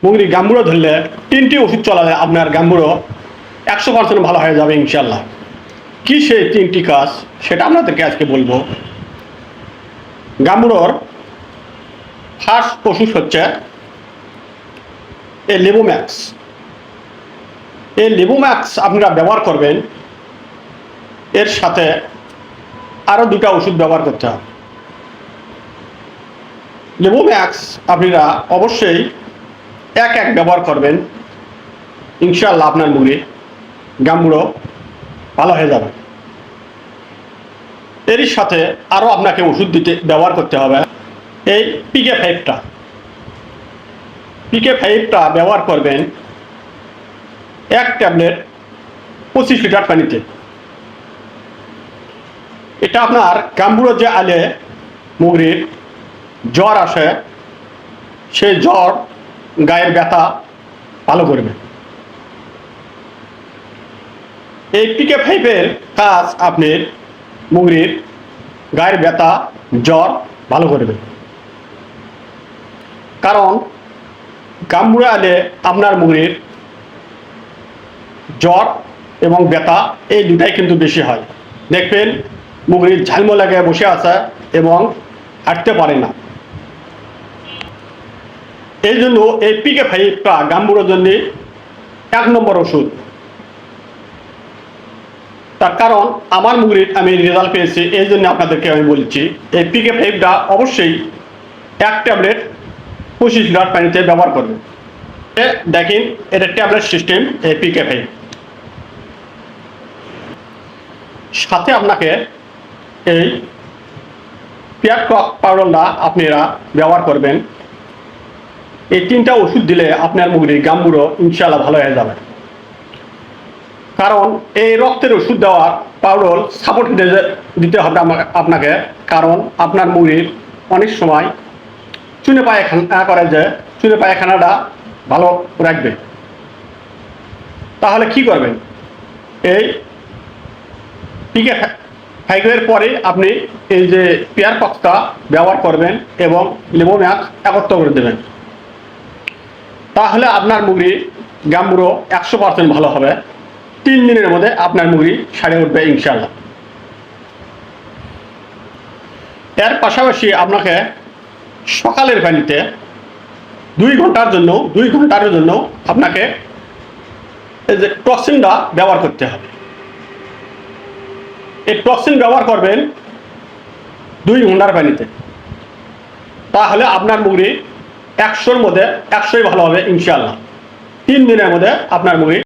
মুগরি গাম্বুড়ো ধরলে 3টি ওষুধ চলালে আপনার গাম্বুড়ো 100% ভালো হয়ে যাবে ইনশাল্লাহ। কি সেই 3টি কাজ সেটা আপনাদেরকে আজকে বলবো। গাম্বুড়োর ফার্স্ট ওষুধ হচ্ছে এই লেবোম্যাক্স। এই লেবোম্যাক্স আপনারা ব্যবহার করবেন, এর সাথে আরও 2টা ওষুধ ব্যবহার করতে হবে। লেবোম্যাক্স আপনারা অবশ্যই এক ব্যবহার করবেন, ইনশাআল্লাহ আপনার মুগরি গাম্বুড়ো ভালো হয়ে যাবে। এরই সাথে আরও আপনাকে ওষুধ ব্যবহার করতে হবে। এই PK5টা ব্যবহার করবেন 1 ট্যাবলেট 25 লিটার পানিতে। এটা আপনার গাম্বুড়ো যে আলে মুগরির জ্বর আসে, সেই জ্বর গায়ের ব্যথা ভালো করবে। এই PK5-এর কাজ আপনার মুগরির গায়ের ব্যথা জ্বর ভালো করবে। কারণ গাম্বুড়ো আলে আপনার মুগরির জ্বর এবং ব্যথা এই দুটাই কিন্তু বেশি হয়। দেখবেন মুগরির ঝালমো লাগে বসে আছে এবং হাঁটতে পারে না। এই জন্য এই PK5টা গাম্বুড়োর জন্য 1 নম্বর ওষুধ। তার কারণ আমার মুগরির আমি রেজাল্ট পেয়েছি, এই জন্য আপনাদেরকে আমি বলছি এই PK5টা অবশ্যই 1 ট্যাবলেট 25 লিটার পানিতে ব্যবহার করবেন। দেখেন এটা ট্যাবলেট সিস্টেম এই PK5। সাথে আপনাকে এই পিয়ারকক পাউডারটা আপনারা ব্যবহার করবেন। এই 3টা ওষুধ দিলে আপনার মুগরি গাম্বুড়ো ইনশাআল্লাহ ভালো হয়ে যাবে। কারণ এই রক্তের ওষুধ দেওয়ার পাউডার সাপোর্ট দিতে হবে আপনাকে। কারণ আপনার মুগরির অনেক সময় চুনে পায়খানা করে, যে চুনে পায়খানাটা ভালো রাখবে। তাহলে কি করবেন, এই PK5-এর পরে আপনি এই যে পিয়ারককটা ব্যবহার করবেন এবং লেবোম্যাক্স একত্র করে দেবেন। তাহলে আপনার মুগরি গাম্বুড়ো 100% ভালো হবে। 3 দিনের মধ্যে আপনার মুগরি সারে উঠবে ইনশাআল্লাহ। এর পাশাপাশি আপনাকে সকালের পানিতে 2 ঘন্টার জন্য আপনাকে এই যে টক্সিনটা ব্যবহার করতে হবে। এই টক্সিন ব্যবহার করবেন 2 ঘন্টার পানিতে। তাহলে আপনার মুগরি 100-র মধ্যে 100ই ভালো হবে ইনশাআল্লাহ। 3 দিনের মধ্যে আপনার মুগরি